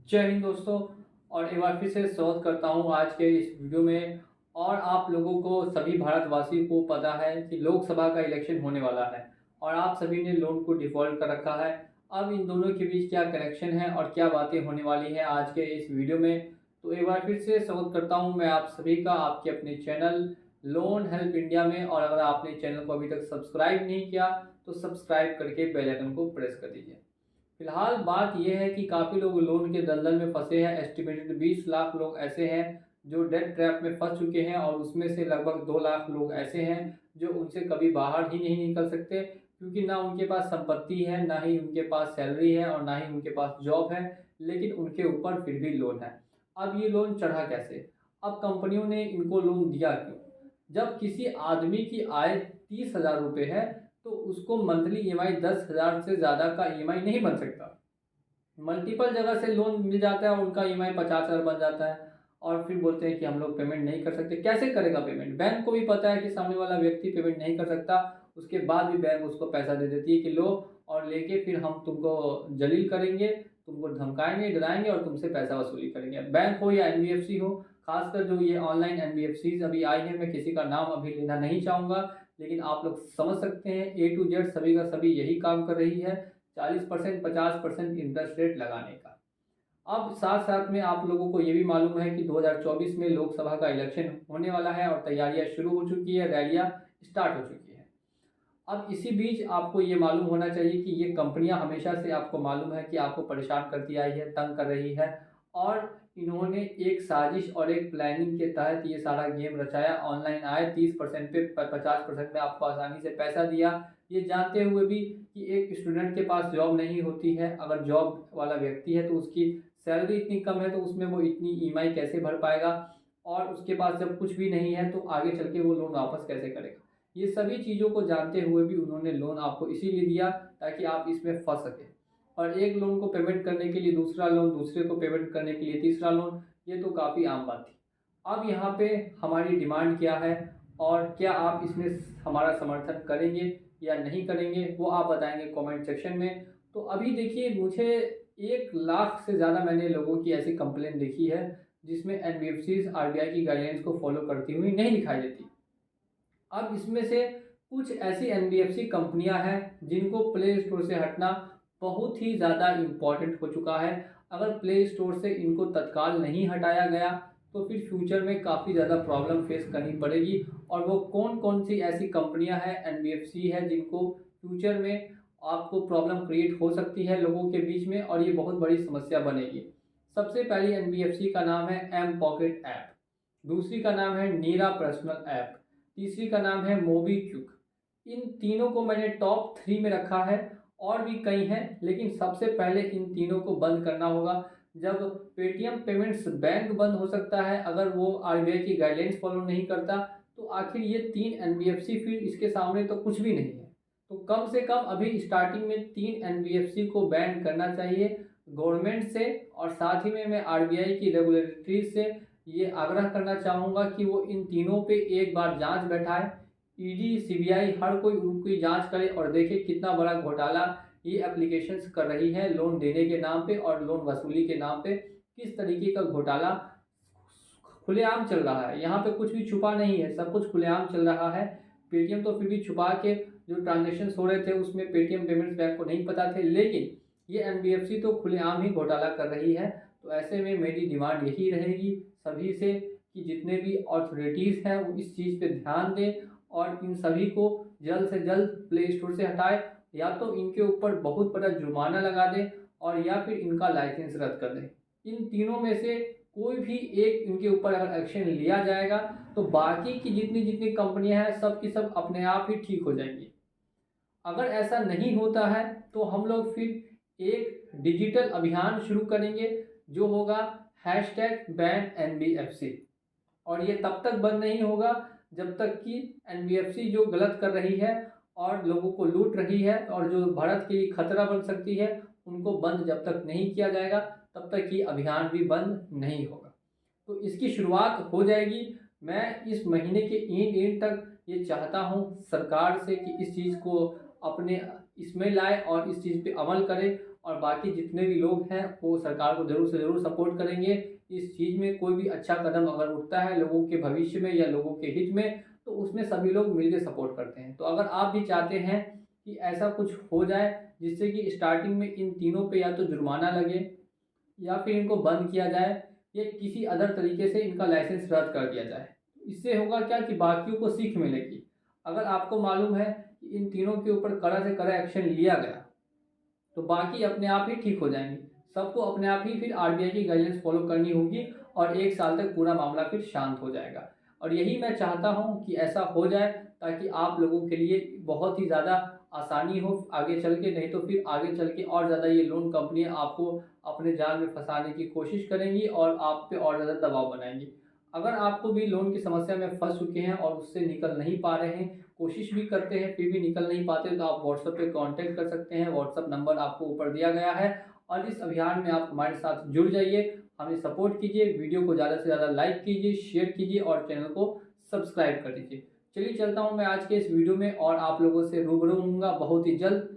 जय हिंद दोस्तों। और एक बार फिर से स्वागत करता हूं आज के इस वीडियो में। और आप लोगों को सभी भारतवासियों को पता है कि लोकसभा का इलेक्शन होने वाला है और आप सभी ने लोन को डिफ़ॉल्ट कर रखा है। अब इन दोनों के बीच क्या कनेक्शन है और क्या बातें होने वाली हैं आज के इस वीडियो में, तो एक बार फिर से स्वागत करता हूं मैं आप सभी का आपके अपने चैनल लोन हेल्प इंडिया में। और अगर आपने चैनल को अभी तक सब्सक्राइब नहीं किया तो सब्सक्राइब करके बेल आइकन को प्रेस कर दीजिए। फिलहाल बात यह है कि काफ़ी लोग लोन के दलदल में फंसे हैं। एस्टिमेटेड 20 लाख लोग ऐसे हैं जो डेट ट्रैप में फंस चुके हैं और उसमें से लगभग 2 लाख लोग ऐसे हैं जो उनसे कभी बाहर ही नहीं निकल सकते, क्योंकि ना उनके पास संपत्ति है, ना ही उनके पास सैलरी है और ना ही उनके पास जॉब है, लेकिन उनके ऊपर फिर भी लोन है। अब ये लोन चढ़ा कैसे? अब कंपनियों ने इनको लोन दिया क्यों? जब किसी आदमी की आय 30,000 रुपये है तो उसको मंथली ईएमआई 10,000 से ज़्यादा का ईएमआई नहीं बन सकता। मल्टीपल जगह से लोन मिल जाता है और उनका ईएमआई 50,000 बन जाता है और फिर बोलते हैं कि हम लोग पेमेंट नहीं कर सकते। कैसे करेगा पेमेंट? बैंक को भी पता है कि सामने वाला व्यक्ति पेमेंट नहीं कर सकता, उसके बाद भी बैंक उसको पैसा दे देती है कि लो, और लेके फिर हम तुमको जलील करेंगे, तुमको धमकाएंगे, डराएंगे और तुमसे पैसा वसूली करेंगे। बैंक हो या एनबीएफसी हो, खासकर जो ये ऑनलाइन एनबीएफसीज अभी आई हैं, मैं किसी का नाम अभी लेना नहीं चाहूँगा, लेकिन आप लोग समझ सकते हैं ए टू जेड सभी का सभी यही काम कर रही है, 40% 50% इंटरेस्ट रेट लगाने का। अब साथ साथ में आप लोगों को ये भी मालूम है कि 2024 में लोकसभा का इलेक्शन होने वाला है और तैयारियां शुरू हो चुकी है, रैलियां स्टार्ट हो चुकी है। अब इसी बीच आपको ये मालूम होना चाहिए कि ये कंपनियां हमेशा से आपको मालूम है कि आपको परेशान करती आई है, तंग कर रही है, और इन्होंने एक साजिश और एक प्लानिंग के तहत ये सारा गेम रचाया। ऑनलाइन आए, 30% पे 50% में आपको आसानी से पैसा दिया, ये जानते हुए भी कि एक स्टूडेंट के पास जॉब नहीं होती है। अगर जॉब वाला व्यक्ति है तो उसकी सैलरी इतनी कम है तो उसमें वो इतनी ईएमआई कैसे भर पाएगा, और उसके पास जब कुछ भी नहीं है तो आगे चल के वो लोन वापस कैसे करेगा। ये सभी चीज़ों को जानते हुए भी उन्होंने लोन आपको इसीलिए दिया ताकि आप इसमें फंस सकें, और एक लोन को पेमेंट करने के लिए दूसरा लोन, दूसरे को पेमेंट करने के लिए तीसरा लोन, ये तो काफ़ी आम बात थी। अब यहाँ पे हमारी डिमांड क्या है और क्या आप इसमें हमारा समर्थन करेंगे या नहीं करेंगे, वो आप बताएंगे कमेंट सेक्शन में। तो अभी देखिए, मुझे 1 लाख से ज़्यादा मैंने लोगों की ऐसी कंप्लेंट देखी है जिसमें एनबीएफसीज आरबीआई की गाइडलाइंस को फॉलो करती हुई नहीं दिखाई देती। अब इसमें से कुछ ऐसी एनबीएफसी कंपनियां हैं जिनको प्ले स्टोर से हटना बहुत ही ज़्यादा इम्पॉर्टेंट हो चुका है। अगर प्ले स्टोर से इनको तत्काल नहीं हटाया गया तो फिर फ्यूचर में काफ़ी ज़्यादा प्रॉब्लम फेस करनी पड़ेगी। और वो कौन कौन सी ऐसी कंपनियां हैं, एनबीएफसी है, जिनको फ्यूचर में आपको प्रॉब्लम क्रिएट हो सकती है लोगों के बीच में और ये बहुत बड़ी समस्या बनेगी। सबसे पहली एनबीएफसी का नाम है एम पॉकेट ऐप, दूसरी का नाम है नीरा पर्सनल ऐप, तीसरी का नाम है मोबीक्विक। इन तीनों को मैंने टॉप 3 में रखा है, और भी कई हैं, लेकिन सबसे पहले इन तीनों को बंद करना होगा। जब पेटीएम पेमेंट्स बैंक बंद हो सकता है अगर वो आरबीआई की गाइडलाइंस फॉलो नहीं करता, तो आखिर ये 3 एनबीएफसी फिर इसके सामने तो कुछ भी नहीं है। तो कम से कम अभी स्टार्टिंग में 3 एनबीएफसी को बैन करना चाहिए गवर्नमेंट से। और साथ ही में मैं आरबीआई की रेगुलेटरी से ये आग्रह करना चाहूँगा कि वो इन तीनों पे एक बार जांच बैठाए। ईडी, सीबीआई, हर कोई उनकी जांच करे और देखे कितना बड़ा घोटाला ये एप्लीकेशंस कर रही है लोन देने के नाम पे और लोन वसूली के नाम पे। किस तरीके का घोटाला खुलेआम चल रहा है, यहाँ पे कुछ भी छुपा नहीं है, सब कुछ खुलेआम चल रहा है। पेटीएम तो फिर भी छुपा के, जो ट्रांजेक्शन हो रहे थे उसमें पेटीएम पेमेंट्स बैंक को नहीं पता थे, लेकिन ये एनबीएफसी तो खुलेआम ही घोटाला कर रही है। तो ऐसे में मेरी डिमांड यही रहेगी सभी से कि जितने भी अथॉरिटीज़ हैं वो इस चीज़ पे ध्यान दें और इन सभी को जल्द से जल्द प्ले स्टोर से हटाए, या तो इनके ऊपर बहुत बड़ा जुर्माना लगा दें और या फिर इनका लाइसेंस रद्द कर दें। इन तीनों में से कोई भी एक इनके ऊपर अगर एक्शन लिया जाएगा तो बाकी की जितनी जितनी कंपनियां हैं सब की सब अपने आप ही ठीक हो जाएंगी। अगर ऐसा नहीं होता है तो हम लोग फिर एक डिजिटल अभियान शुरू करेंगे जो होगा #BanNBFC। और ये तब तक बंद नहीं होगा जब तक कि एनबीएफसी जो गलत कर रही है और लोगों को लूट रही है और जो भारत के लिए खतरा बन सकती है उनको बंद जब तक नहीं किया जाएगा तब तक ये अभियान भी बंद नहीं होगा। तो इसकी शुरुआत हो जाएगी। मैं इस महीने के एंड तक ये चाहता हूँ सरकार से कि इस चीज़ को अपने इसमें लाए और इस चीज़ पे अमल करें और बाकी जितने भी लोग हैं वो सरकार को ज़रूर से ज़रूर सपोर्ट करेंगे। इस चीज़ में कोई भी अच्छा कदम अगर उठता है लोगों के भविष्य में या लोगों के हित में, तो उसमें सभी लोग मिलके सपोर्ट करते हैं। तो अगर आप भी चाहते हैं कि ऐसा कुछ हो जाए जिससे कि स्टार्टिंग में इन तीनों पे या तो जुर्माना लगे या फिर इनको बंद किया जाए या किसी अदर तरीके से इनका लाइसेंस रद्द कर दिया जाए। इससे होगा क्या कि बाकियों को सीख मिलेगी। अगर आपको मालूम है कि इन तीनों के ऊपर कड़ा से कड़ा एक्शन लिया गया, तो बाकी अपने आप ही ठीक हो जाएंगे। सबको अपने आप ही फिर आरबीआई की गाइडेंस फॉलो करनी होगी और 1 साल तक पूरा मामला फिर शांत हो जाएगा। और यही मैं चाहता हूँ कि ऐसा हो जाए ताकि आप लोगों के लिए बहुत ही ज़्यादा आसानी हो आगे चल के, नहीं तो फिर आगे चल के और ज़्यादा ये लोन कंपनियाँ आपको अपने जाल में फंसाने की कोशिश करेंगी और आप पे और ज़्यादा दबाव बनाएँगी। अगर आपको भी लोन की समस्या में फँस चुके हैं और उससे निकल नहीं पा रहे हैं, कोशिश भी करते हैं फिर भी निकल नहीं पाते, तो आप व्हाट्सएप पे कांटेक्ट कर सकते हैं। व्हाट्सएप नंबर आपको ऊपर दिया गया है और इस अभियान में आप हमारे साथ जुड़ जाइए, हमें सपोर्ट कीजिए, वीडियो को ज़्यादा से ज़्यादा लाइक कीजिए, शेयर कीजिए और चैनल को सब्सक्राइब कर दीजिए। चलिए चलता हूँ मैं आज के इस वीडियो में और आप लोगों से रूबरू होऊंगा बहुत ही जल्द।